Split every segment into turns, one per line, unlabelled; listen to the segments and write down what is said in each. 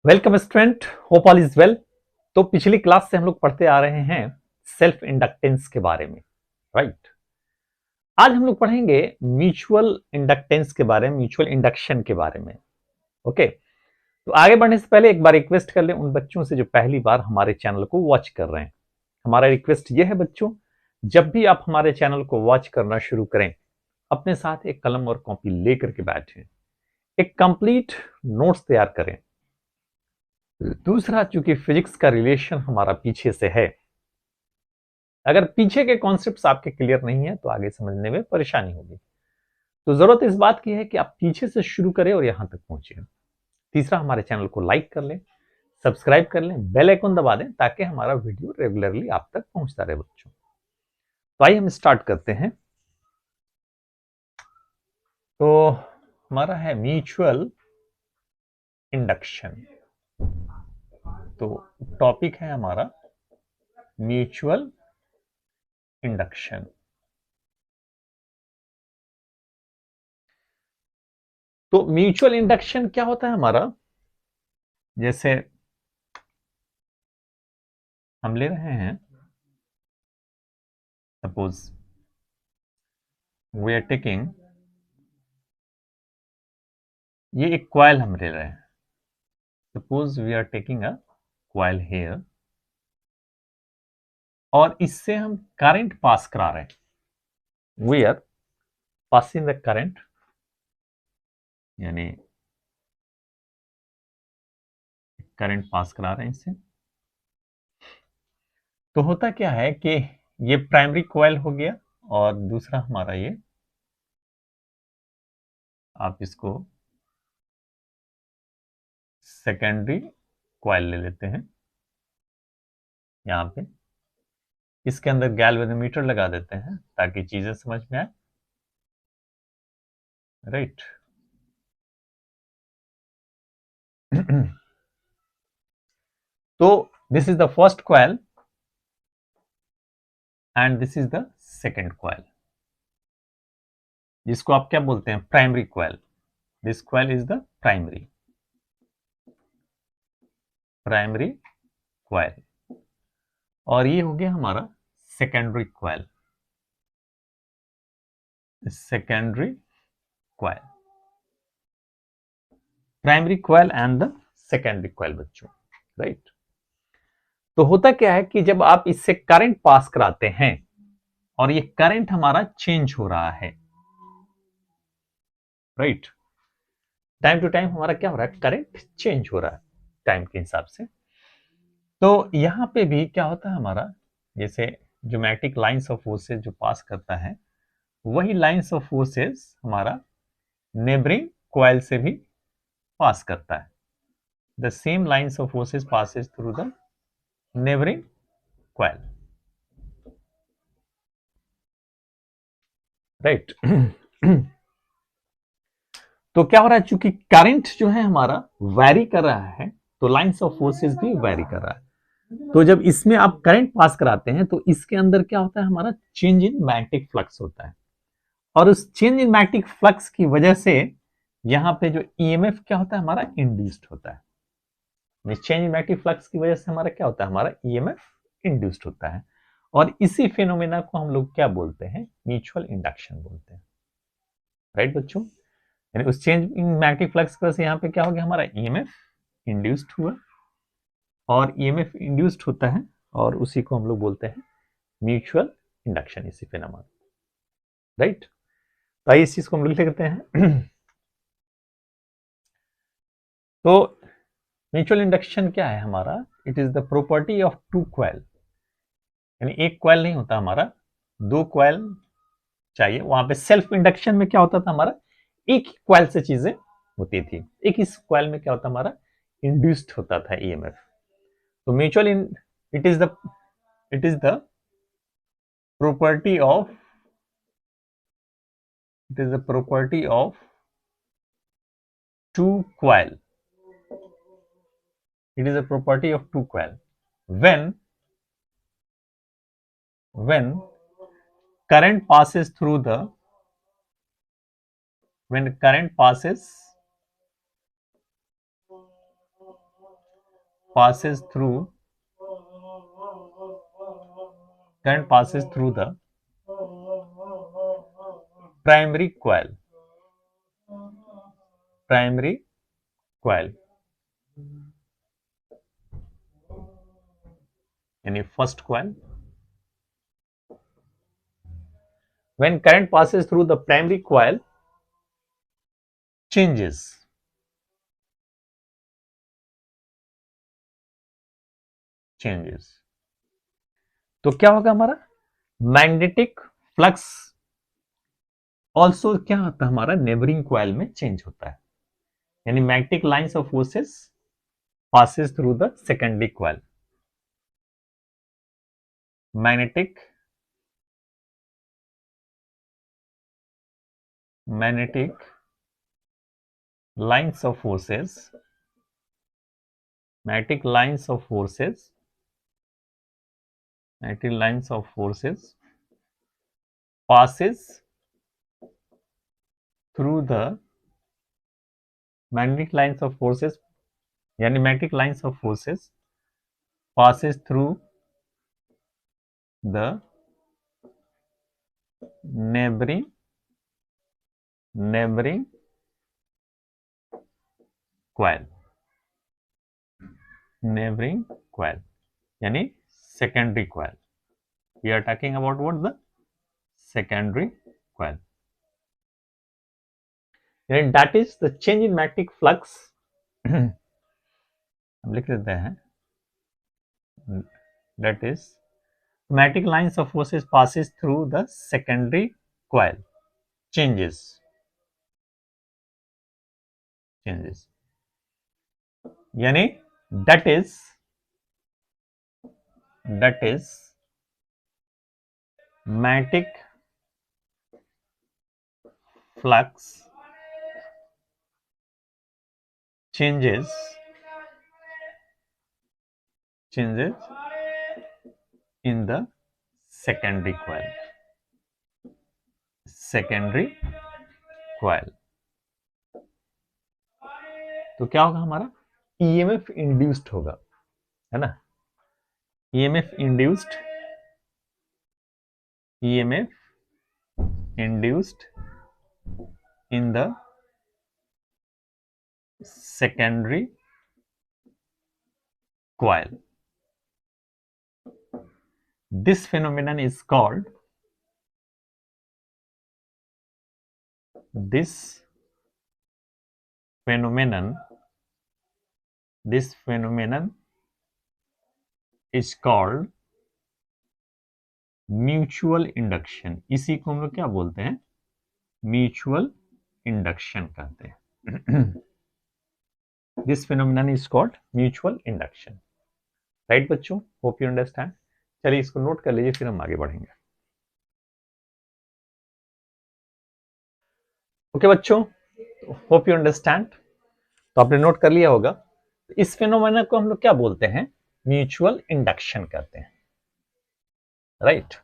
Welcome student, hope all is well. तो पिछली class से हम लोग पढ़ते आ रहे हैं सेल्फ इंडक्टेंस के बारे में, राइट। आज हम लोग पढ़ेंगे म्यूचुअल इंडक्टेंस के बारे में, म्यूचुअल इंडक्शन के बारे में। ओके, तो आगे बढ़ने से पहले एक बार रिक्वेस्ट कर लें उन बच्चों से जो पहली बार हमारे चैनल को वॉच कर रहे हैं। हमारा रिक्वेस्ट यह है बच्चों, जब भी आप हमारे चैनल को वॉच करना शुरू करें, अपने साथ एक कलम और कॉपी लेकर के बैठें, एक कंप्लीट नोट्स तैयार करें। दूसरा, चूंकि फिजिक्स का रिलेशन हमारा पीछे से है, अगर पीछे के कॉन्सेप्ट्स आपके क्लियर नहीं है तो आगे समझने में परेशानी होगी। तो जरूरत इस बात की है कि आप पीछे से शुरू करें और यहां तक पहुंचे। तीसरा, हमारे चैनल को लाइक कर लें, सब्सक्राइब कर लें, बेल आइकन दबा दें ताकि हमारा वीडियो रेगुलरली आप तक पहुंचता रहे बच्चों। तो आइए हम स्टार्ट करते हैं। तो हमारा है म्यूचुअल इंडक्शन। तो टॉपिक है हमारा म्यूचुअल इंडक्शन। तो म्यूचुअल इंडक्शन क्या होता है हमारा, जैसे हम ले रहे हैं, सपोज वी आर टेकिंग, ये एक क्वाइल हम ले रहे हैं। Suppose we are taking a coil here और इससे हम करंट पास करा रहे हैं। We are passing the current, यानी करंट पास करा रहे हैं इससे। तो होता क्या है कि ये प्राइमरी क्वाइल हो गया और दूसरा हमारा ये, आप इसको सेकेंडरी क्वाइल ले लेते हैं। यहां पे इसके अंदर गैल्वेनोमीटर लगा देते हैं ताकि चीजें समझ में आए, राइट। तो this is the first coil and this is the second coil, जिसको आप क्या बोलते हैं, primary coil. This coil is the primary coil और ये हो गया हमारा secondary coil, secondary coil, primary coil and the secondary coil बच्चों, राइट। तो होता क्या है कि जब आप इससे करंट पास कराते हैं और ये करंट हमारा चेंज हो रहा है, राइट, टाइम टू टाइम हमारा क्या हो रहा है, करंट चेंज हो रहा है टाइम के हिसाब से। तो यहां पे भी क्या होता है हमारा, जैसे ज्योमेट्रिक लाइंस ऑफ फोर्सेस जो पास करता है, वही लाइंस ऑफ फोर्सेस हमारा नेबरिंग क्वाइल से भी पास करता है। The same lines of forces passes through the neighbouring coil, right. तो क्या हो रहा है, चूंकि करंट जो है हमारा वैरी कर रहा है, तो लाइंस ऑफ फोर्सेस भी वैरी कर रहा है। तो जब इसमें आप करंट पास कराते हैं तो इसके अंदर क्या होता है, हमारा चेंज इन मैग्नेटिक फ्लक्स होता है और उस चेंज इन मैग्नेटिक फ्लक्स की वजह से यहाँ पे जो ईएमएफ क्या होता है, हमारा इंड्यूस्ड होता है। चेंज इन मैग्नेटिक फ्लक्स की वजह से हमारा क्या होता है, हमारा ईएमएफ इंड्यूस्ड होता है और इसी फिनोमेना को हम लोग क्या बोलते हैं, म्यूचुअल इंडक्शन बोलते हैं, राइट बच्चों। यानी उस चेंज इन मैग्नेटिक फ्लक्स की वजह से यहाँ पे क्या हो गया, हमारा ईएमएफ इंड्यूस्ड हुआ और ईएमएफ इंड्यूस्ड होता है और उसी को हम लोग बोलते हैं म्यूचुअल इंडक्शन, इसी फिनोमेना, राइट। तो आइए इस चीज को हम लोग लिखते हैं। तो म्यूचुअल इंडक्शन क्या है हमारा, it is the property of two coil, यानी एक क्वाइल नहीं होता हमारा, दो क्वाइल चाहिए। वहां पे सेल्फ इंडक्शन में क्या होता था हमारा, एक ही क्वाइल से चीजें होती थी, एक ही क्वाइल में क्या होता हमारा, इंड्यूस्ड होता था ईएमएफ। तो mutual in it is the property of it is the property of two coil, it is a property of two coil when current passes through the when current passes passes through current passes through the primary coil यानी first coil. When current passes through the primary coil, changes तो क्या होगा हमारा magnetic flux also क्या होता है हमारा neighbouring coil में चेंज होता है यानी magnetic lines of forces passes through the secondary coil. Magnetic lines of forces passes through the magnetic lines of forces यानी magnetic lines of forces passes through the neighboring coil यानी secondary coil. We are talking about what the secondary coil. And that is the change in magnetic flux. हम लिख देते हैं that is magnetic lines of forces passes through the secondary coil changes यानी that is magnetic flux changes in the secondary coil. तो क्या होगा हमारा EMF induced होगा है ना EMF induced in the secondary coil. This phenomenon is called mutual induction इसी को हम लोग क्या बोलते हैं म्यूचुअल इंडक्शन कहते हैं this phenomenon is called mutual induction right बच्चों होप यू अंडरस्टैंड चलिए इसको नोट कर लीजिए फिर हम आगे बढ़ेंगे ओके बच्चों होप यू अंडरस्टैंड तो आपने नोट कर लिया होगा इस फिनोमिना को हम लोग क्या बोलते हैं म्यूचुअल इंडक्शन कहते हैं राइट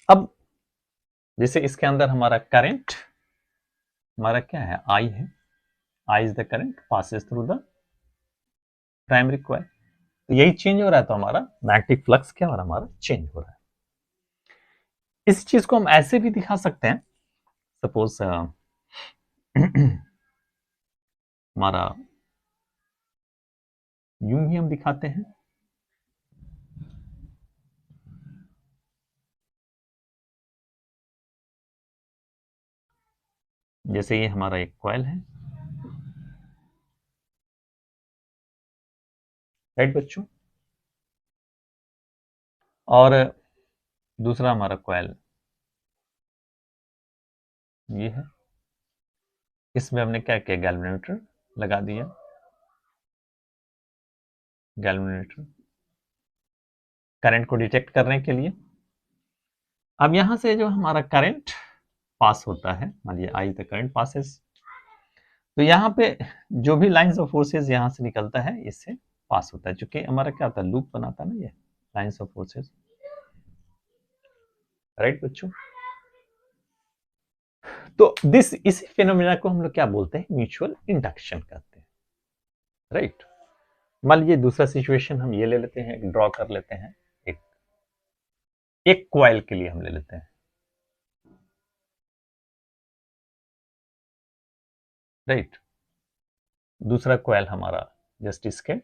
अब जैसे इसके अंदर हमारा करंट हमारा क्या है I है I is the current passes through the primary coil तो यही चेंज हो रहा है तो हमारा मैग्नेटिक फ्लक्स क्या हो रहा है हमारा चेंज हो रहा है इस चीज को हम ऐसे भी दिखा सकते हैं सपोज हमारा यूं ही हम दिखाते हैं जैसे ये हमारा एक कॉइल है राइट बच्चों और दूसरा हमारा कॉइल ये है इसमें हमने क्या किया गैल्वेनोमीटर लगा दिया गैल्वेनोमीटर करंट को डिटेक्ट करने के लिए अब यहां से जो हमारा करंट पास होता है मान लीजिए आई द करंट पासेस तो यहाँ पे जो भी लाइंस ऑफ फोर्सेस यहाँ से निकलता है इससे पास होता है क्योंकि हमारा क्या होता है लूप बनाता है ना ये लाइंस ऑफ फोर्सेस राइट बच्चों तो इस फिनोमेना को हम लोग क्या बोलते हैं, म्यूचुअल इंडक्शन कहते हैं, राइट। मान लीजिए दूसरा सिचुएशन हम ये ले लेते हैं, ड्रॉ कर लेते हैं, एक कॉइल के लिए हम ले लेते हैं, राइट। दूसरा कॉइल हमारा जस्ट इसके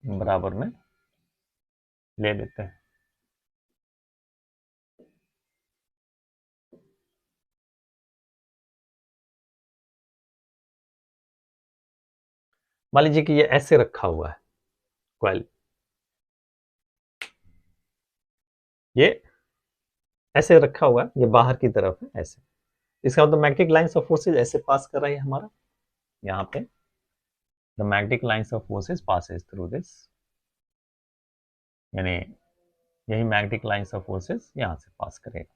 बराबर में ले लेते हैं। मान लीजिए कि ये ऐसे रखा हुआ है कॉइल, ये ऐसे रखा हुआ है, ये बाहर की तरफ है ऐसे। इसका मतलब मैग्नेटिक लाइंस ऑफ फोर्सेस ऐसे पास कर रहा है हमारा, यहाँ पे the magnetic lines of forces passes through this, यानी यही मैग्नेटिक लाइंस ऑफ फोर्सेस यहां से पास करेगा।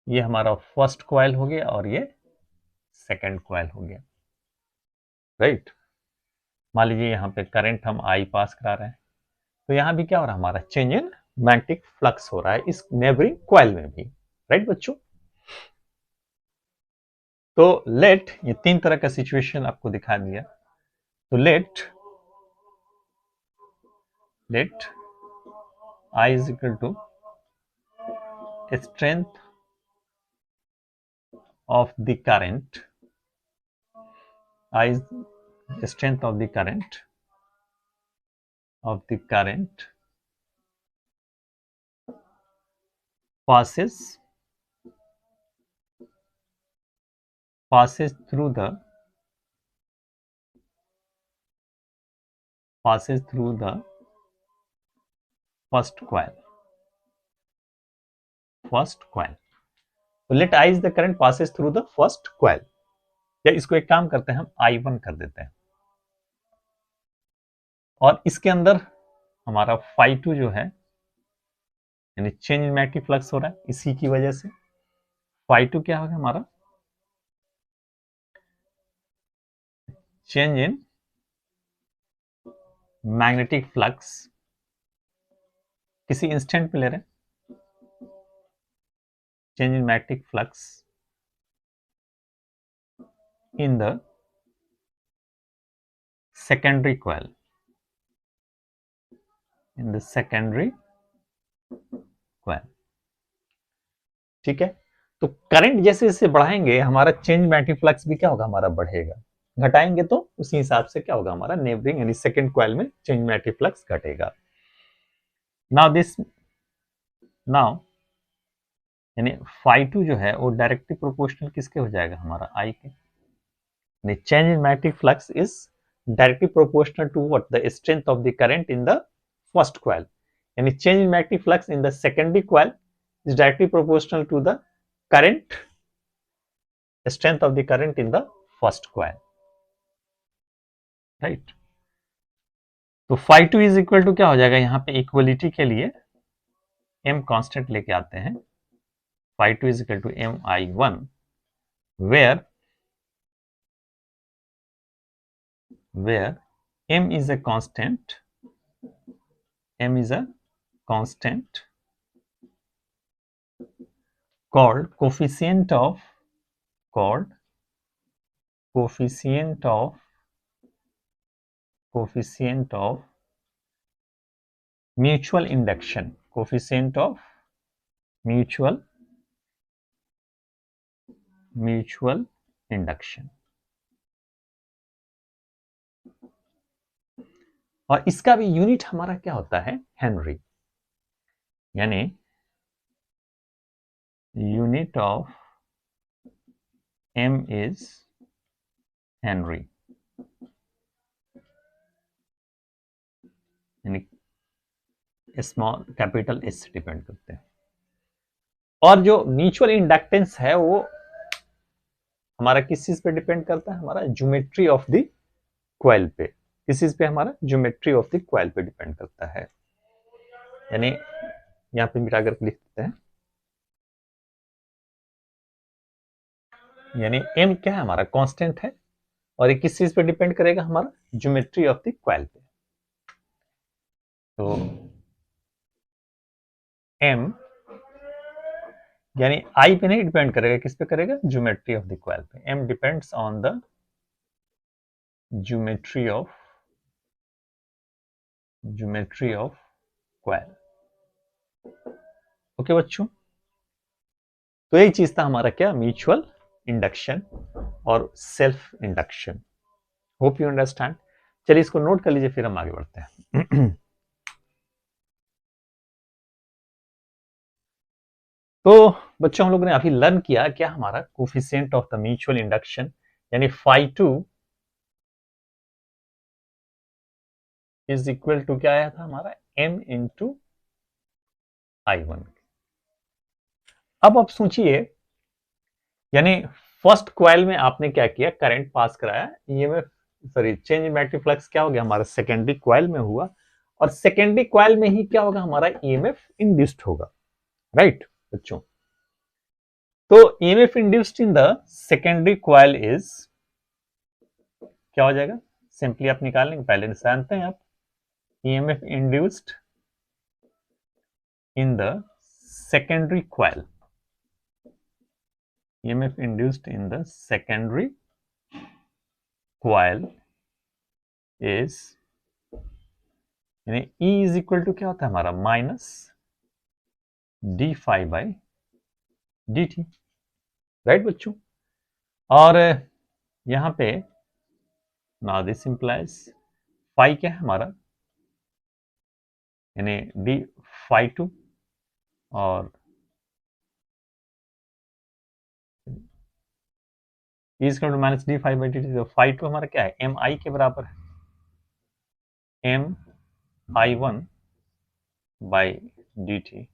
ये हमारा फर्स्ट कॉइल हो गया और ये सेकंड कॉइल हो गया, राइट। मान लीजिए यहाँ पे करंट हम आई पास करा रहे हैं, तो यहां भी क्या हो रहा है, हमारा चेंज इन मैग्नेटिक फ्लक्स हो रहा है इस नेबरिंग कॉइल में भी, राइट बच्चों। तो लेट, ये तीन तरह का सिचुएशन आपको दिखा दिया। तो late I is equal to strength of the current, I is strength of the current passes through the first coil. तो let I is the current passes through the first coil, या इसको एक काम करते हैं हम I1 कर देते हैं, और इसके अंदर हमारा phi2 जो है, यानी चेंज इन मैग्नेटिक फ्लक्स हो रहा है, इसी की वजह से phi2 क्या होगा हमारा, चेंज इन मैग्नेटिक फ्लक्स, किसी इंस्टेंट में ले रहे हैं, change in magnetic flux in the secondary coil, ठीक है। तो करंट जैसे जैसे बढ़ाएंगे हमारा चेंज मैग्नेटिक फ्लक्स भी क्या होगा, हमारा बढ़ेगा। घटाएंगे तो उसी हिसाब से क्या होगा, हमारा नेबरिंग यानी सेकंड कॉइल में चेंज मैग्नेटिक फ्लक्स घटेगा। नाउ यानी phi2 जो है वो डायरेक्टली प्रोपोर्शनल किसके हो जाएगा, हमारा I के। Change in magnetic flux is directly proportional to what, the strength of the current in the first coil, यानी change in magnetic flux in the secondary coil is directly proportional to the strength of the current in the first coil, right। तो phi2 is equal to क्या हो जाएगा, यहाँ पे equality के लिए m constant लेके आते हैं, phi2 is equal to mi1 where m is a constant, called coefficient of mutual induction, coefficient of mutual induction। और इसका भी यूनिट हमारा क्या होता है, हेनरी, यानी unit of m is Henry, यानी स्मॉल कैपिटल एस से डिपेंड करते हैं। और जो म्यूचुअल इंडक्टेंस है वो हमारा किस चीज पे डिपेंड करता है, हमारा ज्योमेट्री ऑफ द कॉइल पे, किस चीज पे, हमारा ज्योमेट्री ऑफ द कॉइल पे डिपेंड करता है। यानी यहाँ पे मिटा करके लिख देते हैं, यानी m क्या है, हमारा कांस्टेंट है, और ये किस चीज पे डिपेंड करेगा, हमारा ज्योमेट्री ऑफ द कॉइल पे। तो एम, यानी आई पे नहीं डिपेंड करेगा, किस पे करेगा, ज्योमेट्री ऑफ द कॉइल पे। M depends on the geometry of coil. Okay बच्चों, तो यही चीज था हमारा क्या, म्यूचुअल इंडक्शन और self induction. Hope you understand. चलिए इसको नोट कर लीजिए, फिर हम आगे बढ़ते हैं। तो बच्चों, हम लोगों ने अभी लर्न किया क्या, हमारा coefficient of the mutual induction यानी phi2 इज इक्वल टू क्या आया था हमारा, m इंटू I1। अब आप सोचिए, यानी फर्स्ट कॉइल में आपने क्या किया, करंट पास कराया, EMF sorry change in magnetic flux क्या हो गया हमारा, सेकेंडरी कॉइल में हुआ, और सेकेंडरी कॉइल में ही क्या होगा हमारा, ईएमएफ इंड्यूस्ड होगा, राइट बच्चों। तो EMF induced in the secondary coil is क्या हो जाएगा, सिंपली आप निकाल लेंगे, पहले जानते हैं आप, EMF induced in the secondary coil, EMF induced in the secondary coil is, यानी E is equal to क्या होता है हमारा, minus d phi by d t, right बच्चों। और यहां पे नाउ दिस इंप्लाइज फाई क्या है हमारा, यानी डी फाई टू, और E is equal to minus d phi by d t, तो फाई टू हमारा क्या है, एम आई के बराबर है, M I one by d t.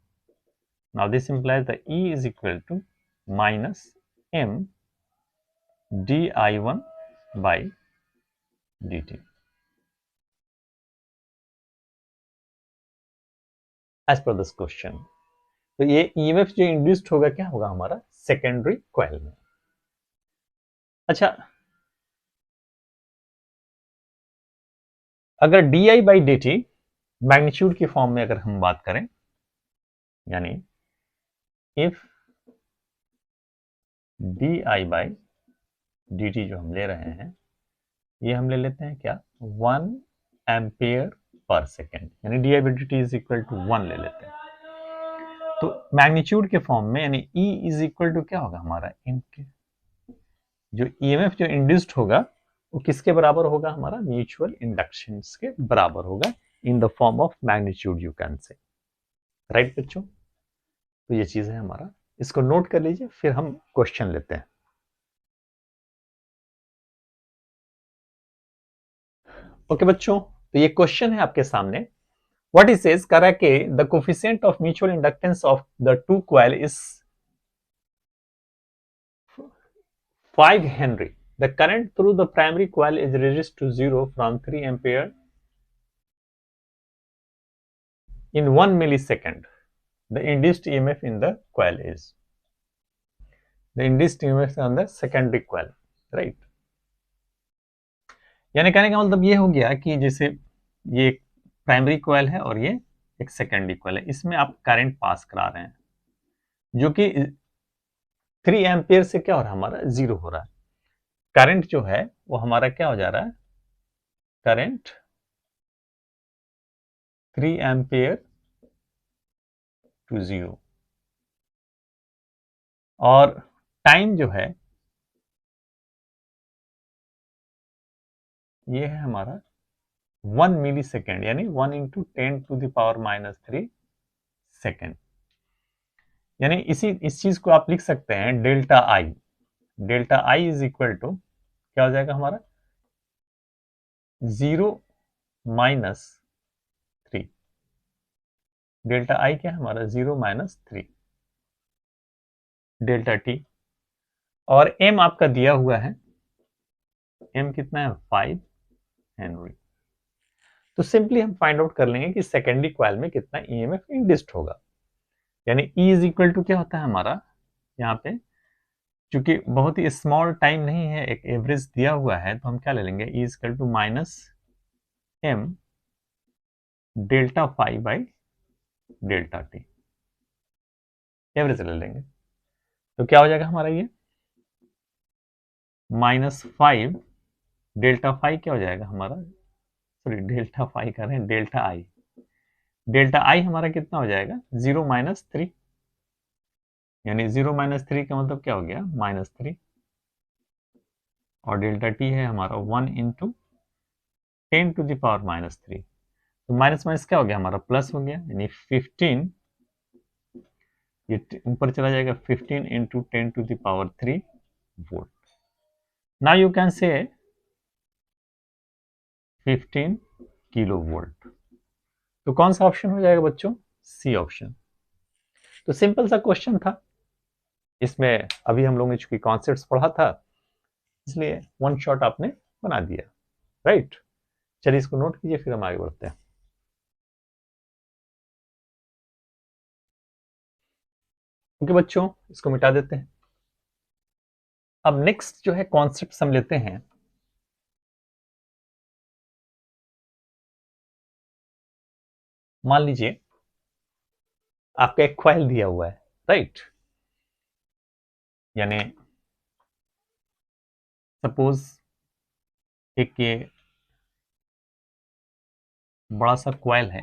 Now this implies the E is equal to minus m di1 by dt as per this question। तो ये EMF जो इंड्यूस्ड होगा क्या होगा हमारा, सेकेंडरी कॉइल में। अच्छा, अगर di by dt मैग्नीट्यूड की फॉर्म में अगर हम बात करें, यानी इफ di by dt जो हम ले रहे हैं, ये हम ले लेते हैं क्या, 1 एम्पियर पर सेकेंड, यानी d I by d t is equal to 1 ले लेते हैं। तो मैग्नीट्यूड के फॉर्म में, यानी E इज इक्वल टू क्या होगा हमारा, M के, जो EMF जो इंड्यूस्ड होगा वो किसके बराबर होगा हमारा, म्यूचुअल इंडक्शन के बराबर होगा, in the form of magnitude you can say, right बच्चों। तो ये चीज है हमारा, इसको नोट कर लीजिए, फिर हम क्वेश्चन लेते हैं। ओके बच्चों, तो ये क्वेश्चन है आपके सामने। व्हाट इज सेज, कह रहा है कि the coefficient of mutual inductance of the two coil is 5 Henry. The current through the primary coil is reduced to 0 from 3 ampere in 1 millisecond. The induced EMF in the coil is, the induced EMF on the secondary coil, right? यानी कहने का मतलब ये हो गया कि जैसे ये एक प्राइमरी कॉइल है और ये एक सेकेंडरी कॉइल है, इसमें आप करंट पास करा रहे हैं जो कि 3 एम्पियर से क्या हो रहा है हमारा, जीरो हो रहा है। करंट जो है वो हमारा क्या हो जा रहा है, करंट 3 एम्पियर टू 0, और टाइम जो है ये है हमारा 1 मिली सेकेंड, यानी 1 into 10 to the power minus 3 second. यानी इस चीज को आप लिख सकते हैं delta I, delta I is equal to क्या हो जाएगा हमारा, 0 माइनस 3, डेल्टा आई क्या है हमारा, 0 माइनस 3 डेल्टा टी, और एम आपका दिया हुआ है, एम कितना है, 5 हेनरी। तो सिंपली हम फाइंड आउट कर लेंगे कि सेकेंडरी कॉइल में कितना ईएमएफ इंड्यूस्ड होगा, यानी E इज इक्वल टू क्या होता है हमारा, यहाँ पे चूंकि बहुत ही स्मॉल टाइम नहीं है, एक एवरेज दिया हुआ है, तो हम क्या ले लेंगे, E is equal to minus M delta phi by delta t. Average ले लेंगे। तो क्या हो जाएगा हमारा ये -5 डेल्टा फाई क्या हो जाएगा हमारा, सॉरी डेल्टा फाई कर रहे हैं, डेल्टा आई हमारा कितना हो जाएगा 0 - 3, यानी 0 - 3 का मतलब क्या हो गया -3, और डेल्टा टी है हमारा 1 × 10⁻⁻3। तो माइनस माइनस क्या हो गया हमारा प्लस हो गया, यानी 15, ये ऊपर चला जाएगा 15 × 10⁻³ volt. Now you can say 15 kilo volt. तो कौन सा ऑप्शन हो जाएगा बच्चों, सी ऑप्शन। तो सिंपल सा क्वेश्चन था, इसमें अभी हम लोगों ने चूंकि कॉन्सेप्ट्स पढ़ा था इसलिए वन शॉट आपने बना दिया, राइट। चलिए इसको नोट कीजिए, फिर हम आगे बढ़ते हैं। ओके बच्चों, इसको मिटा देते हैं। अब नेक्स्ट जो है कॉन्सेप्ट हम लेते हैं। मान लीजिए आपका एक क्वाइल दिया हुआ है, राइट, यानी सपोज एक ये बड़ा सा क्वाइल है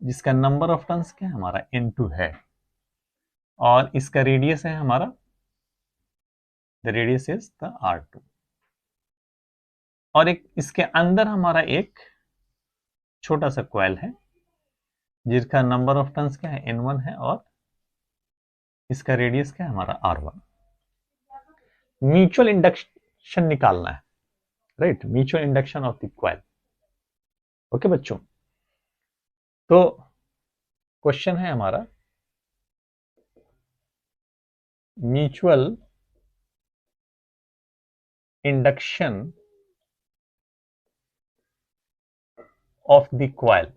जिसका नंबर ऑफ टर्न्स क्या है हमारा N2 है, और इसका रेडियस है हमारा, the radius is the R2, और एक इसके अंदर हमारा एक छोटा सा क्वाइल है जिसका नंबर ऑफ टर्न्स क्या है N1 है, और इसका रेडियस क्या है हमारा R1। म्यूचुअल इंडक्शन निकालना है, right, mutual induction of the coil. Okay बच्चों, तो क्वेश्चन है हमारा mutual induction of the coil,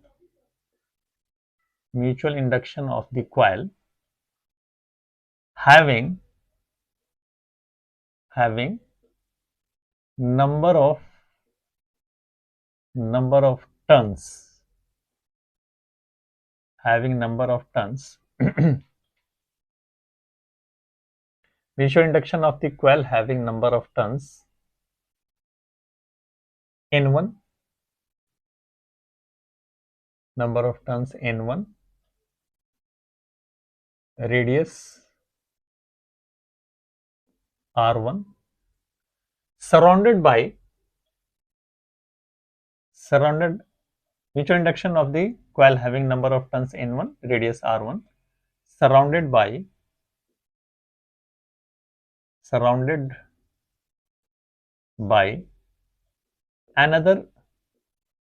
mutual induction of the coil having number of turns, mutual induction of the coil having number of turns N1, number of turns N1, radius R1, surrounded mutual induction of the coil having number of turns N1, radius R1, surrounded by another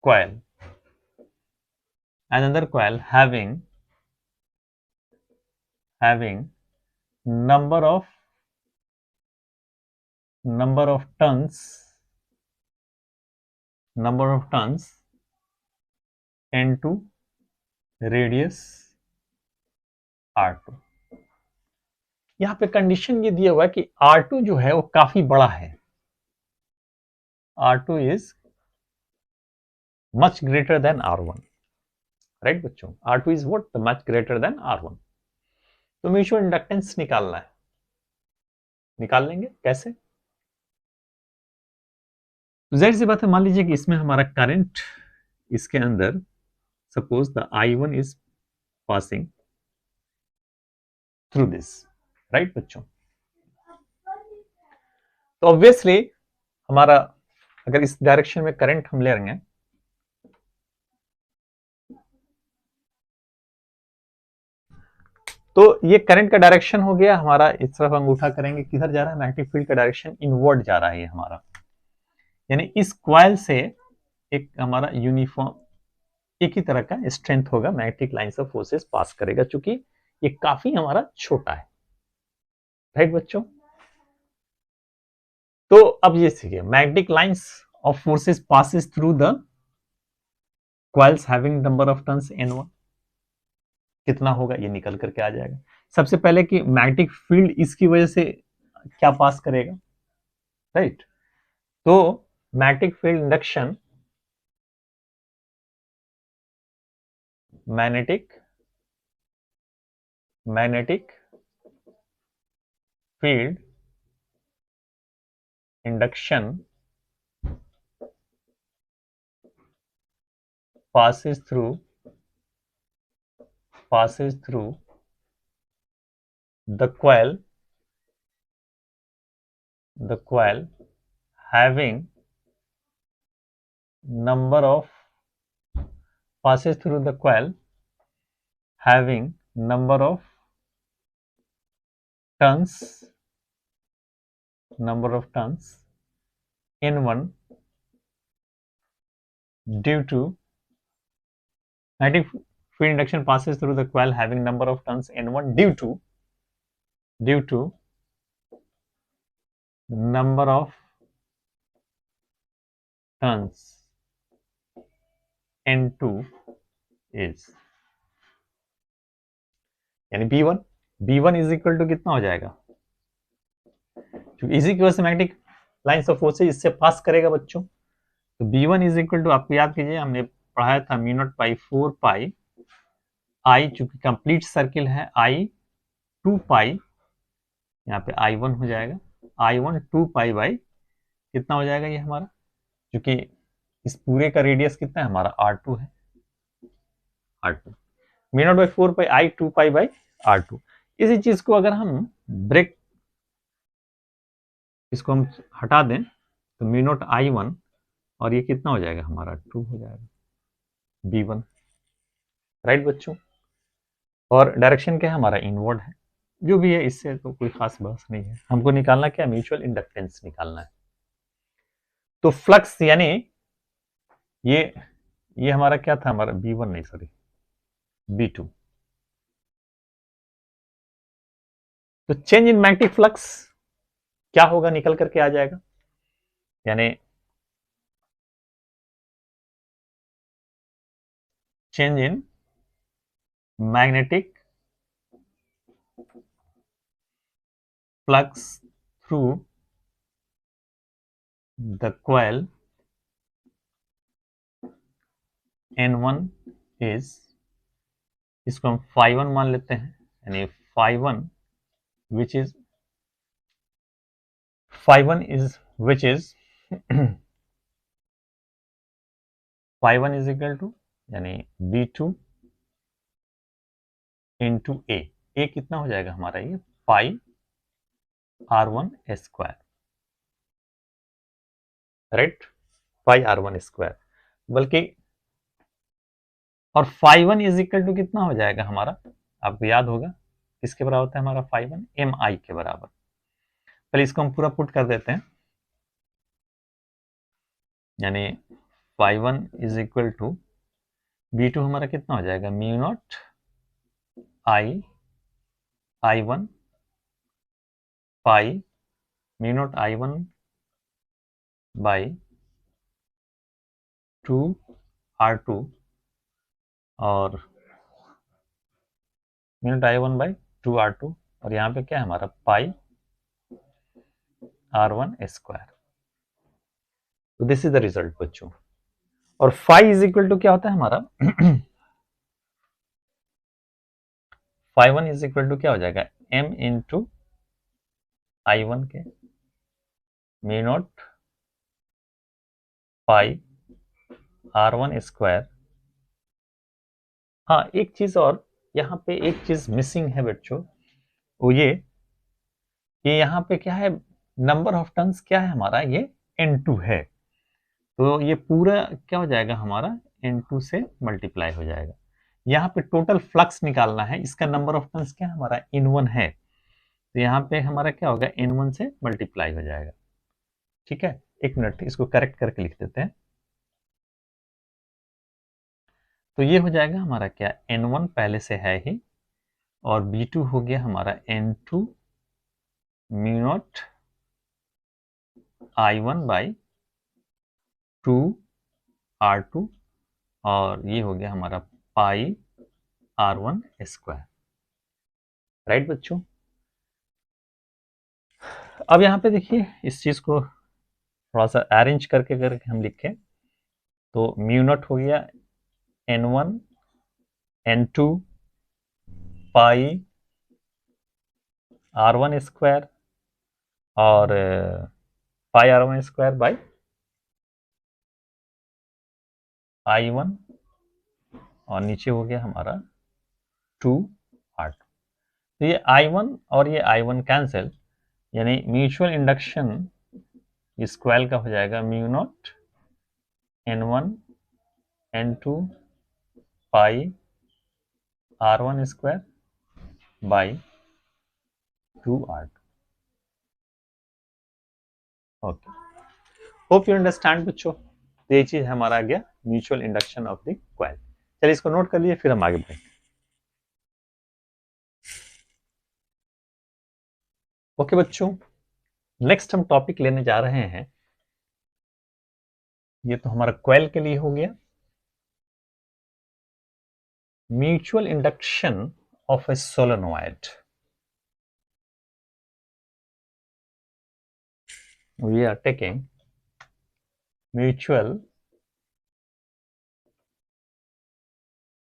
coil having number of turns N2, radius R2। यहां पे condition ये दिया हुआ है कि R2 जो है वो काफी बड़ा है, R2 is much greater than R1, right बच्चों, R2 is what, the much greater than R1। तो म्यूचुअल इंडक्टेंस निकालना है, निकाल लेंगे कैसे। तो जाहिर सी बात है, मान लीजिए कि इसमें हमारा करंट, इसके अंदर suppose the I1 is passing through this, right बच्चों। तो ऑब्वियसली हमारा अगर इस डायरेक्शन में करंट हम ले रहे हैं तो ये करंट का डायरेक्शन हो गया हमारा, इस तरफ अंगूठा करेंगे किधर जा रहा है, मैग्नेटिक फील्ड का डायरेक्शन इनवर्ड जा रहा है ये हमारा, यानी इस क्वाइल से एक हमारा यूनिफॉर्म एक ही तरह का स्ट्रेंथ होगा, मैग्नेटिक लाइंस ऑफ फोर्सेस पास करेगा, चूंकि ये काफी हमारा छोटा है, राइट बच्चों। तो अब ये सीखिए, magnetic lines of forces passes through the coils having number of turns N1, कितना होगा ये निकल करके आ जाएगा। सबसे पहले कि मैग्नेटिक फील्ड इसकी वजह से क्या पास करेगा, राइट। तो magnetic field induction, magnetic field induction passes through the coil having number of passes through the coil having number of turns N1 due to magnetic field induction passes through the coil having number of turns N1 due to number of turns N2 is, यानी B1 is equal to कितना हो जाएगा, क्योंकि इसी की वजह से magnetic lines of forces इससे पास करेगा बच्चों। तो B1 इज इक्वल टू, आपको याद कीजिए हमने पढ़ाया था म्यू नॉट बाई 4 पाई आई, चूंकि कंप्लीट सर्किल है आई 2 पाई, यहाँ पे I1 हो जाएगा I1 2 पाई बाई कितना हो जाएगा ये हमारा, क्योंकि इस पूरे का रेडियस कितना है हमारा R2 है, R2 mu naught by 4 pi I 2 pi by R2। इसी चीज को अगर हम ब्रेक, इसको हम हटा दें तो म्यू नॉट I1 और ये कितना हो जाएगा हमारा 2 हो जाएगा B1, राइट बच्चों। और डायरेक्शन क्या है हमारा इनवर्ड है, जो भी है इससे तो कोई खास बहस नहीं है, हमको निकालना क्या, म्यूचुअल इंडक्टेंस निकालना है। तो फ्लक्स यानी ये हमारा क्या था, हमारा B1 नहीं सॉरी B2। तो चेंज इन मैग्नेटिक फ्लक्स क्या होगा, निकल करके आ जाएगा, यानी change in magnetic flux through the coil N1 is, इसको हम phi1 मान लेते हैं, यानी phi1 which is phi1 is equal to, यानी B2 into A कितना हो जाएगा हमारा, ये पाई R1 स्क्वायर, राइट, पाई R1 स्क्वायर, बल्कि और phi1 इज इक्वल टू कितना हो जाएगा हमारा, आपको याद होगा किसके बराबर होता है हमारा phi1, MI के बराबर। पहले इसको हम पूरा पुट कर देते हैं, यानी phi1 is equal to B2 हमारा कितना हो जाएगा, mu not I1 pi mu naught I1 by 2 R2 और mu naught I1 by 2 R2, और यहाँ पे क्या है हमारा पाई R1 स्क्वायर। तो दिस इज द रिजल्ट बच्चों। और फाई इज इक्वल टू क्या होता है हमारा phi1 इज इक्वल टू क्या हो जाएगा, M इंटू I1 के म्यू नॉट पाई R1 स्क्वायर। हाँ एक चीज और, यहाँ पे एक चीज मिसिंग है बच्चों, वो ये कि यहाँ पे क्या है, नंबर ऑफ टर्न्स क्या है हमारा, ये N2 है, तो ये पूरा क्या हो जाएगा हमारा N2 से मल्टीप्लाई हो जाएगा। यहाँ पे टोटल फ्लक्स निकालना है, इसका नंबर ऑफ टर्न्स क्या है हमारा N1 है, तो यहाँ पे हमारा क्या होगा N1 से मल्टीप्लाई हो जाएगा। ठीक है, एक मिनट इसको करेक्ट करके लिख देते हैं। तो ये हो जाएगा हमारा क्या, N1 पहले से है ही, और B2 हो गया हमारा N2 mu naught I1 by 2 R2, और ये हो गया हमारा पाई R1 स्क्वायर, राइट बच्चों। अब यहाँ पे देखिए इस चीज को थोड़ा सा अरेंज करके हम लिखें तो म्यू नॉट हो गया N1 N2 पाई R1 स्क्वायर और पाई r1 स्क्वायर बाई I1 और नीचे हो गया हमारा 2r2। तो ये I1 और ये I1 कैंसिल, यानी म्यूचुअल इंडक्शन इस कॉइल का हो जाएगा mu not N1 N2 pi R1 square by 2r2। Okay, hope you understand बच्चों। तो ये चीज हमारा आ गया mutual induction of the coil. चलिए इसको नोट कर लिए, फिर हम आगे बढ़ेंगे। ओके बच्चों, नेक्स्ट हम टॉपिक लेने जा रहे हैं, ये तो हमारा कॉइल के लिए हो गया, mutual induction of A solenoid. We are taking mutual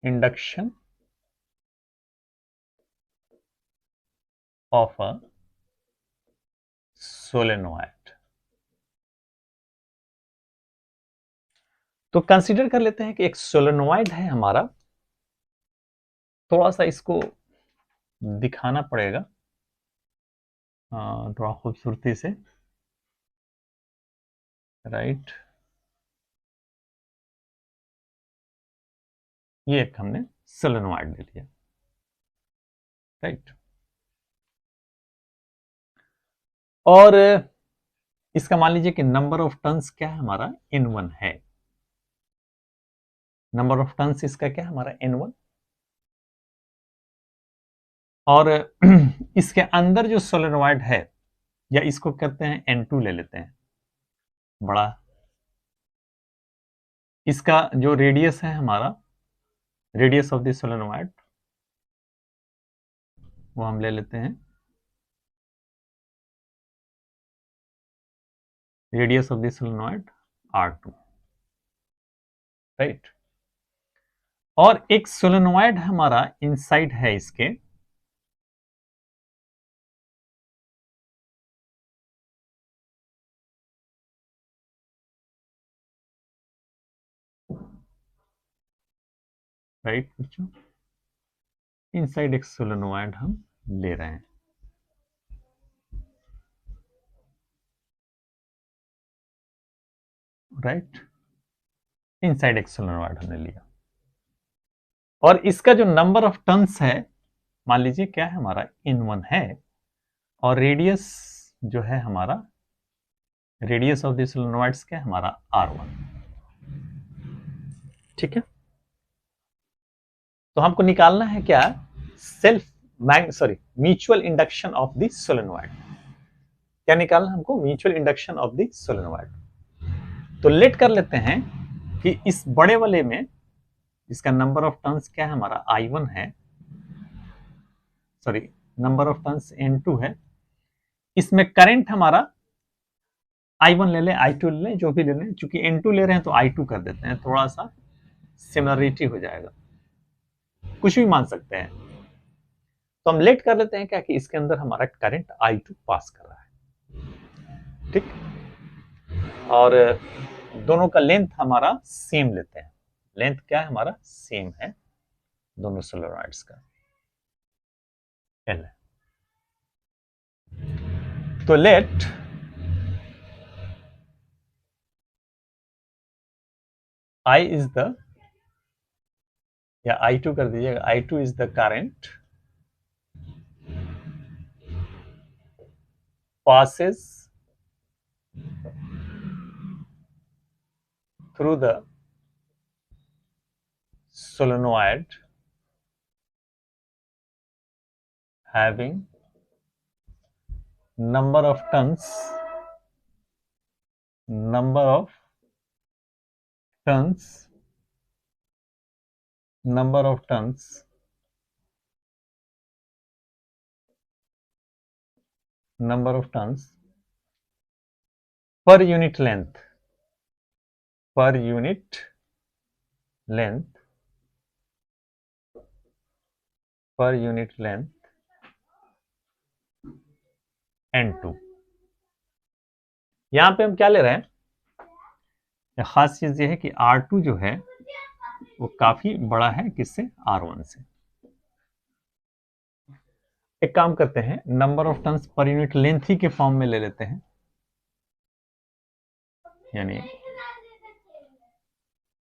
induction of a solenoid। तो कंसीडर कर लेते हैं कि एक सोलेनोइड है हमारा, थोड़ा सा इसको दिखाना पड़ेगा थोड़ा खूबसूरती से, राइट। ये एक हमने सोलेनोइड ले लिया, राइट। और इसका मान लीजिए कि नंबर ऑफ टर्न्स क्या है हमारा, N1 है। नंबर ऑफ टर्न्स इसका क्या है हमारा, N1। और इसके अंदर जो सोलेनोइड है, या इसको कहते हैं N2 ले लेते हैं बड़ा, इसका जो रेडियस है हमारा, रेडियस ऑफ द सोलेनोइड, वो हम ले लेते हैं radius of the solenoid R2, right. और एक सोलेनोइड हमारा इनसाइड है इसके, राइट बच्चों, इनसाइड एक सोलेनोइड हम ले रहे हैं, राइट। इनसाइड एक सोलेनोइड हमने लिया, और इसका जो नंबर ऑफ टर्न्स है, मान लीजिए क्या है हमारा, N1 है, और रेडियस जो है हमारा, रेडियस ऑफ द सोलेनोइड्स क्या है हमारा, R1, ठीक है। तो हमको निकालना है क्या, mutual induction of the solenoid. क्या निकालना हमको, mutual induction of the solenoid. तो लेट कर लेते हैं कि इस बड़े वाले में इसका नंबर ऑफ टर्न्स क्या है हमारा, I1 है, sorry number of turns N2 है। इसमें करंट हमारा I1 ले लें, I2 ले लें, जो भी ले लें, चूंकि N2 ले रहे हैं तो I2 कर देते हैं, थोड़ा सा सिमिलरिटी हो जाएगा, कुछ भी मान सकते हैं। तो हम लेट कर लेते हैं क्या कि इसके अंदर हमारा करंट I2 पास कर रहा है, ठीक। और दोनों का लेंथ हमारा सेम लेते हैं, लेंथ क्या है हमारा, सेम है दोनों सोलेनोइड्स का, L है। तो लेट I इज द, या I2 कर दीजिएगा, I2 is the current passes through the solenoid having number of turns number of turns number of turns number of turns per unit length per unit length per unit length N2, यहां पे हम क्या ले रहे हैं, खास चीज ये है कि R2 जो है वो काफी बड़ा है किससे, R1 से। एक काम करते हैं, number of turns per unit length ही के फॉर्म में ले लेते हैं, यानी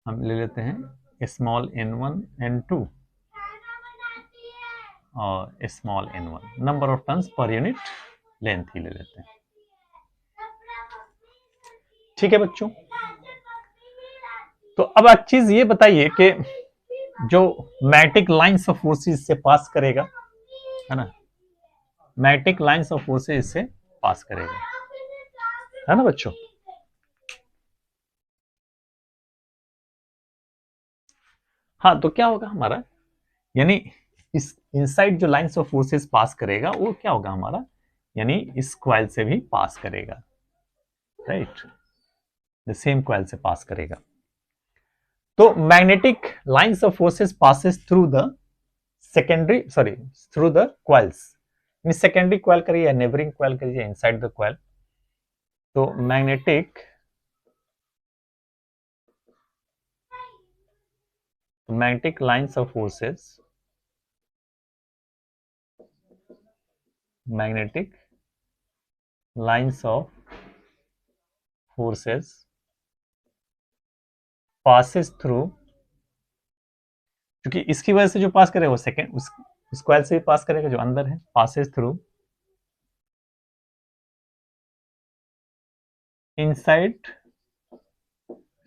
हम ले लेते हैं स्मॉल n1 n2 और small n1, number of turns per unit length ही ले लेते हैं। ठीक है बच्चों, तो अब एक चीज ये बताइए कि जो मैग्नेटिक लाइंस ऑफ फोर्सेस से पास करेगा, है ना, मैग्नेटिक लाइंस ऑफ फोर्सेस से पास करेगा, है ना बच्चों। हाँ, तो क्या होगा हमारा, यानी इस इनसाइड जो लाइंस ऑफ फोर्सेस पास करेगा वो क्या होगा हमारा, यानी इस कॉइल से भी पास करेगा, राइट, द सेम कॉइल से पास करेगा। तो magnetic lines of forces passes through the secondary, sorry, through the coils, secondary coil करिए या नेबरिंग कॉइल करिए, इनसाइड द कॉइल। तो magnetic lines of forces, magnetic lines of forces passes through, क्योंकि इसकी वजह से जो पास करेगा वो सेकेंड उस कॉइल से भी पास करेगा जो अंदर है, passes through inside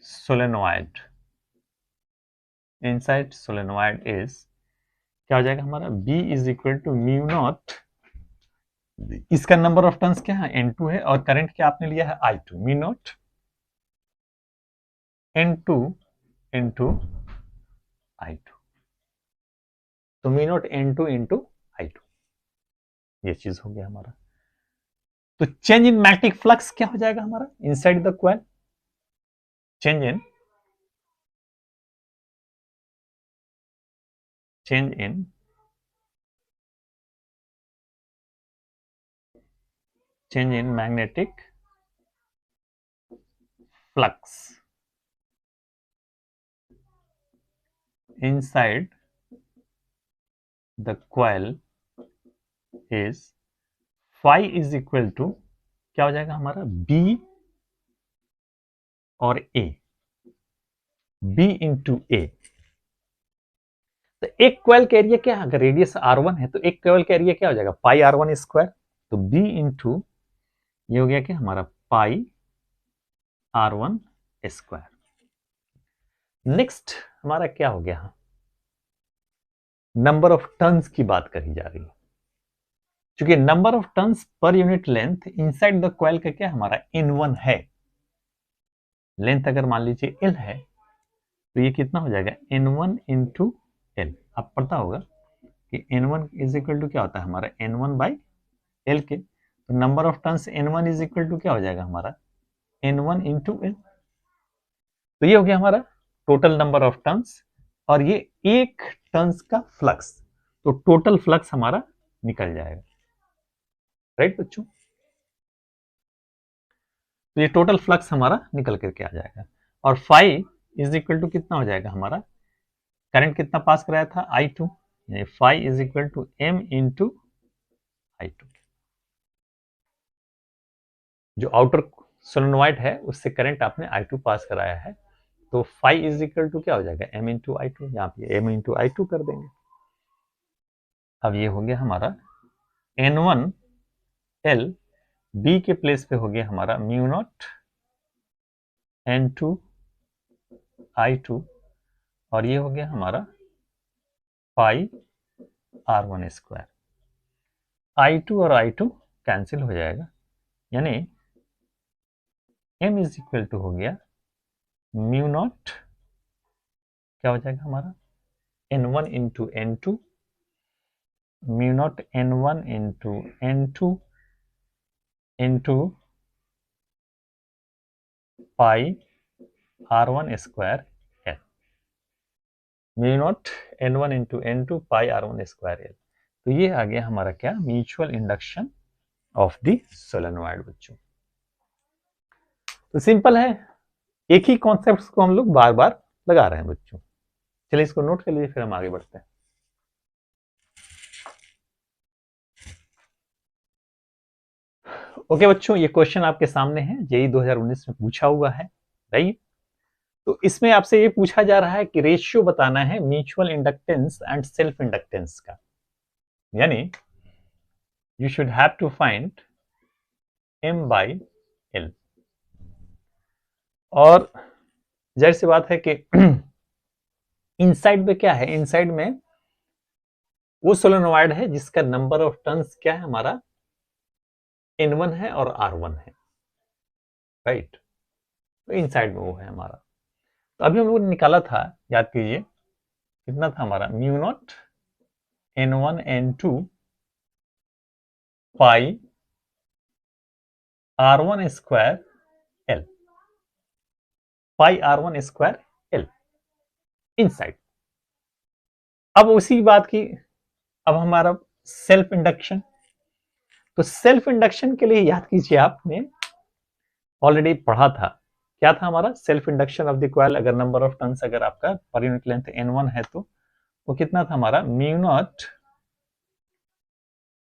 solenoid, inside solenoid is क्या हो जाएगा हमारा, B is equal to mu naught, इसका नंबर ऑफ टर्न्स क्या है, N2 है, और करंट क्या आपने लिया है, I2, mu naught N2 into I2, तो mu naught N2 into I2, ये चीज हो गया हमारा। तो चेंज इन मैग्नेटिक फ्लक्स क्या हो जाएगा हमारा inside the coil, change in magnetic flux inside the coil is phi is equal to क्या हो जाएगा हमारा, B और A, B इंटू A। तो एक कॉइल का एरिया क्या है, अगर रेडियस R1 है तो एक कॉइल का एरिया क्या हो जाएगा, पाई R1 स्क्वायर, तो B इंटू ये हो गया क्या हमारा, पाई R1 स्क्वायर। नेक्स्ट हमारा क्या हो गया, नंबर ऑफ टर्न्स की बात करी जा रही है, क्योंकि number of turns per unit length inside the coil का क्या हमारा N1 है, लेंथ अगर मान लीजिए L है तो ये कितना हो जाएगा, N1 इंटू L। आप पता होगा कि N1 इज इक्वल टू क्या होता है हमारा, N1 बाई L के, तो number of turns N1 is equal to क्या हो जाएगा हमारा, N1 इंटू L। तो ये हो गया हमारा टोटल नंबर ऑफ टर्न्स, और ये एक टर्न्स का फ्लक्स, तो टोटल फ्लक्स हमारा निकल जाएगा, राइट बच्चों। तो ये टोटल फ्लक्स हमारा निकल करके आ जाएगा, और फाई इज इक्वल टू कितना हो जाएगा हमारा, करंट कितना पास कराया था, I2, यानी phi is equal to M into I2। जो आउटर सोलेनोइड है उससे करंट आपने I2 पास कराया है, तो फाई इज इक्वल टू क्या हो जाएगा, M इंटू I2, यहाँ पे M इंटू I2 कर देंगे। अब ये हो गया हमारा N1 L, B के प्लेस पे हो गया हमारा म्यू नॉट N2 I2, और ये हो गया हमारा पाई R1 स्क्वायर। I2 और I2 कैंसिल हो जाएगा, यानी M इज इक्वल टू हो गया म्यू नॉट क्या हो जाएगा हमारा, N1 into N2, mu naught N1 into N2 into pi R1 square L, mu naught N1 into N2 पाई R1 स्क्वायर L। तो ये आ गया हमारा क्या, mutual induction of the solenoid बच्चों। तो सिंपल है, एक ही कॉन्सेप्ट को हम लोग बार बार लगा रहे हैं बच्चों। चलिए इसको नोट कर लीजिए, फिर हम आगे बढ़ते हैं। ओके बच्चों, ये क्वेश्चन आपके सामने है, जेई 2019 में पूछा हुआ है, राइट। तो इसमें आपसे ये पूछा जा रहा है कि रेशियो बताना है mutual inductance and self inductance का, यानी you should have to find m by l। और जाहिर सी बात है कि इनसाइड में क्या है, इनसाइड में वो सोलेनोइड है जिसका नंबर ऑफ टर्न्स क्या है हमारा, N1 है और R1 है, राइट। तो इनसाइड में वो है हमारा। तो अभी हम लोगों ने निकाला था, याद कीजिए कितना था हमारा, म्यू नॉट N1 N2 पाई R1 स्क्वायर L, पाई R1 स्क्वायर L इनसाइड। अब उसी बात की, अब हमारा सेल्फ इंडक्शन। तो सेल्फ इंडक्शन के लिए याद कीजिए, आपने ऑलरेडी पढ़ा था, क्या था हमारा self induction of the coil. अगर नंबर ऑफ टर्न्स अगर आपका पर यूनिट लेंथ N1 है तो वो कितना था हमारा, म्यू नॉट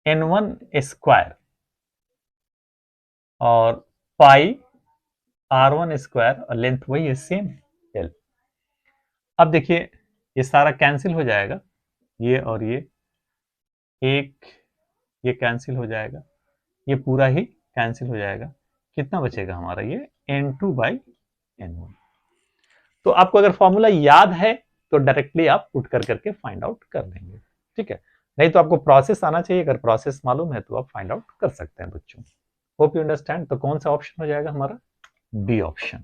N1 स्क्वायर और पाई R1 स्क्वायर, और लेंथ वही है सेम L। अब देखिए ये सारा कैंसिल हो जाएगा, ये और ये एक, ये कैंसिल हो जाएगा, ये पूरा ही कैंसिल हो जाएगा। कितना बचेगा हमारा, ये N2 बाई N1। तो आपको अगर फॉर्मूला याद है तो डायरेक्टली आप पुट कर करके फाइंड आउट कर देंगे, ठीक है। नहीं तो आपको प्रोसेस आना चाहिए, अगर प्रोसेस मालूम है तो आप फाइंड आउट कर सकते हैं बच्चों। Hope you understand. तो कौन सा ऑप्शन हो जाएगा हमारा, बी ऑप्शन।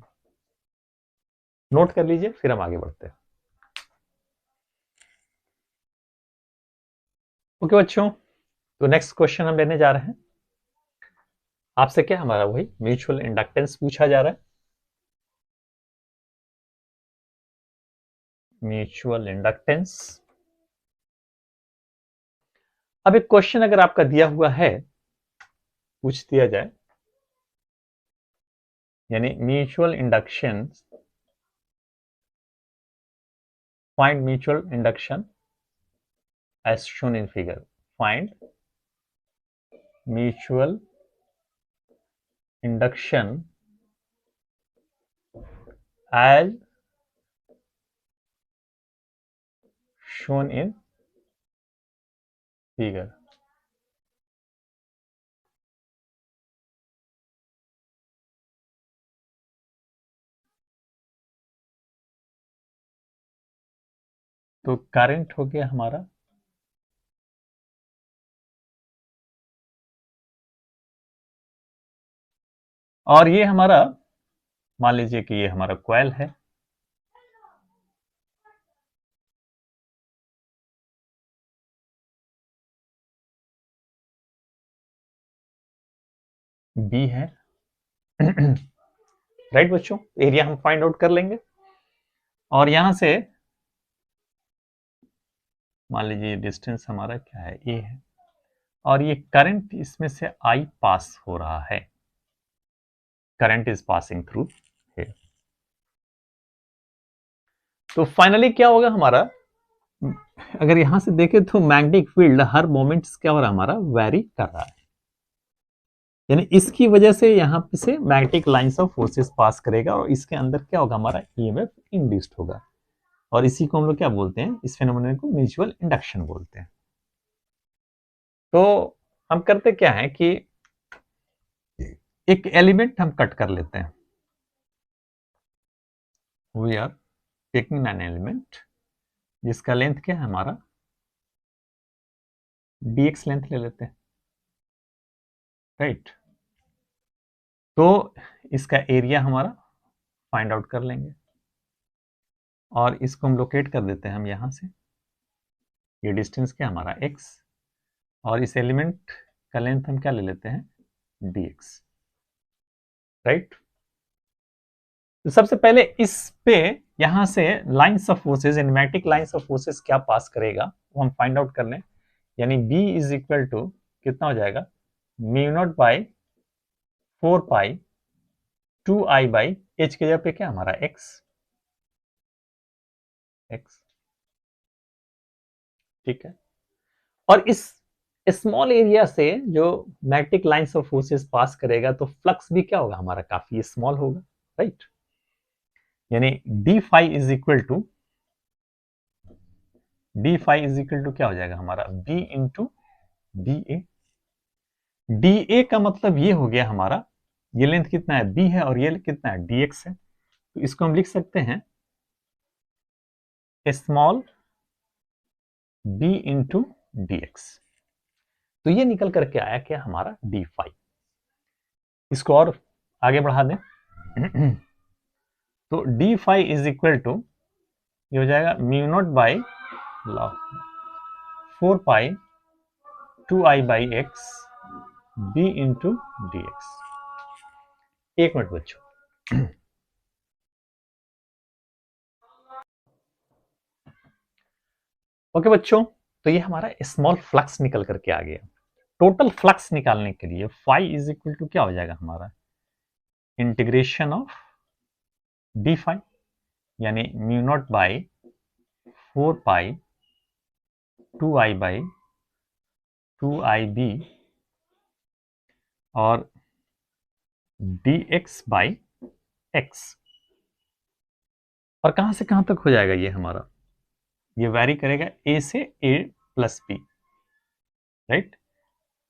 नोट कर लीजिए, फिर हम आगे बढ़ते हैं। ओके बच्चों, तो नेक्स्ट क्वेश्चन हम लेने जा रहे हैं। आपसे क्या हमारा वही म्यूचुअल इंडक्टेंस पूछा जा रहा है, म्यूचुअल इंडक्टेंस। अब एक क्वेश्चन अगर आपका दिया हुआ है, पूछ दिया जाए, यानी mutual induction, find mutual induction as shown in figure, find mutual induction as shown in figure। तो करंट हो गया हमारा, और ये हमारा मान लीजिए कि ये हमारा कॉइल है, बी है राइट बच्चों। एरिया हम फाइंड आउट कर लेंगे, और यहां से मान लीजिए डिस्टेंस हमारा क्या है, ए है, और ये करंट इसमें से आई पास हो रहा है, current is passing through here. तो फाइनली क्या होगा हमारा, अगर यहां से देखें तो मैग्नेटिक फील्ड हर मोमेंट्स क्या हो रहा है हमारा, वेरी कर रहा है, यानी इसकी वजह से यहां पे से मैग्नेटिक लाइंस ऑफ फोर्सेस पास करेगा, और इसके अंदर क्या होगा हमारा, ईएमएफ इंड्यूस्ड होगा, और इसी को हम लोग क्या बोलते हैं, इस फेनोमेनन को म्यूचुअल इंडक्शन बोलते हैं। तो हम करते क्या है कि एक एलिमेंट हम कट कर लेते हैं, we are taking an element जिसका लेंथ क्या है हमारा, dx लेंथ ले लेते हैं, राइट। तो इसका एरिया हमारा फाइंड आउट कर लेंगे, और इसको हम लोकेट कर देते हैं हम यहां से, ये डिस्टेंस क्या हमारा x, और इस एलिमेंट का लेंथ हम क्या ले लेते हैं, dx, राइट। तो सबसे पहले इस पे यहां से lines of forces, magnetic lines of forces क्या पास करेगा वो हम फाइंड आउट कर लें, यानी B इज इक्वल टू कितना हो जाएगा, mu naught by 4 pi 2i/h की जगह पे क्या हमारा x, ठीक है। और इस स्मॉल एरिया से जो मैग्नेटिक लाइंस ऑफ फोर्सेस पास करेगा तो फ्लक्स भी क्या होगा हमारा, काफी स्मॉल होगा, राइट। यानी d phi is equal to क्या हो जाएगा हमारा, b into d A. D A का मतलब ये हो गया हमारा, ये लेंथ कितना है b है और ये कितना है dx है, तो इसको हम लिख सकते हैं small b into d x. तो ये निकल करके आया क्या हमारा डी फाई। इसको और आगे बढ़ा दें तो d phi is equal to ये हो जाएगा mu naught by log 4 pi 2i/x b into d x. एक मिनट बच्चों। ओके बच्चों, तो ये हमारा स्मॉल फ्लक्स निकल करके आ गया। टोटल फ्लक्स निकालने के लिए फाई इज इक्वल टू क्या हो जाएगा हमारा, इंटीग्रेशन ऑफ डी फाई, यानी mu naught by 4 pi 2i/2ib और dx/x। और कहां से कहां तक हो जाएगा ये हमारा, ये वैरी करेगा a से a plus b, right.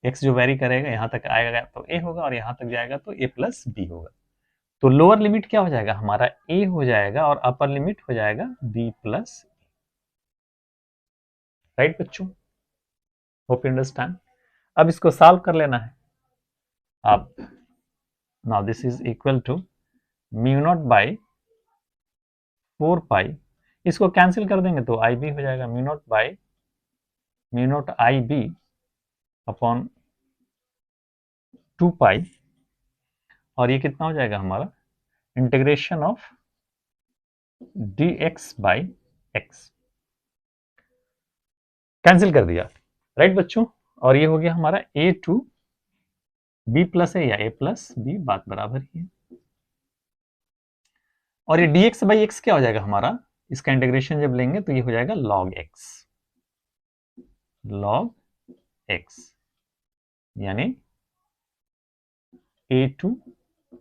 x जो वैरी करेगा यहां तक आएगा तो a होगा और यहां तक जाएगा तो a प्लस b होगा। तो लोअर लिमिट क्या हो जाएगा हमारा, a हो जाएगा और अपर लिमिट हो जाएगा b प्लस, राइट बच्चों। Hope you understand. अब इसको सॉल्व कर लेना है आप। Now this is equal to mu naught by 4 pi, इसको कैंसिल कर देंगे तो आई बी हो जाएगा mu naught I B upon 2 pi, और ये कितना हो जाएगा हमारा, इंटीग्रेशन ऑफ dx/x। कैंसिल कर दिया, राइट बच्चों। और ये हो गया हमारा a टू b प्लस है या a प्लस b, बात बराबर ही है। और ये dx/x क्या हो जाएगा हमारा, इसका इंटीग्रेशन जब लेंगे तो ये हो जाएगा log x, यानी a to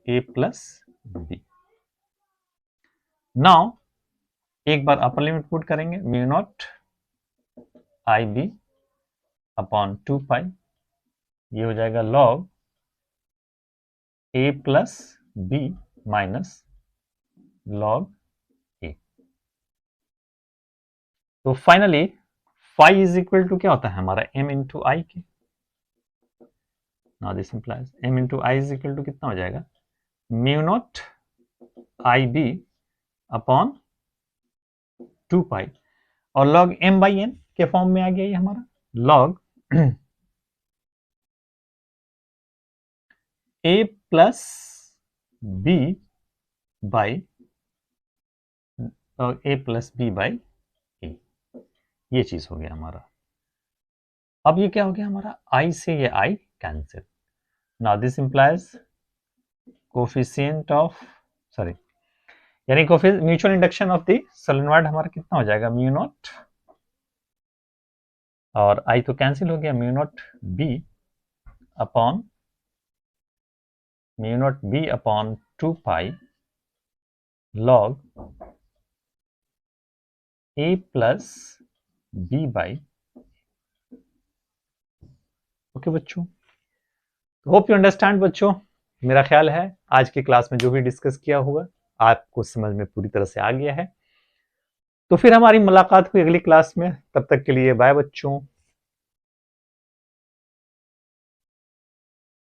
a plus b। Now एक बार अपर लिमिट पुट करेंगे, mu naught I B upon 2 pi, ये हो जाएगा log a plus b minus log a। तो finally phi is equal to क्या होता है हमारा, m इंटू आई के। Now this implies m into I is equal to कितना हो जाएगा, mu naught I B upon 2 pi, और log m/n के फॉर्म में आ गया ये हमारा log a plus b by a, ये चीज हो गया हमारा। अब ये क्या हो गया हमारा, i से ये i cancel. Now this implies coefficient of यानी mutual induction of the solenoid हमारा कितना हो जाएगा, म्यू नॉट, और i तो कैंसिल हो गया, mu naught b upon 2 pi log a plus b by. Okay बच्चों, होप यू अंडरस्टैंड बच्चों। मेरा ख्याल है आज की क्लास में जो भी डिस्कस किया होगा आपको समझ में पूरी तरह से आ गया है। तो फिर हमारी मुलाकात हुई अगली क्लास में, तब तक के लिए बाय बच्चों।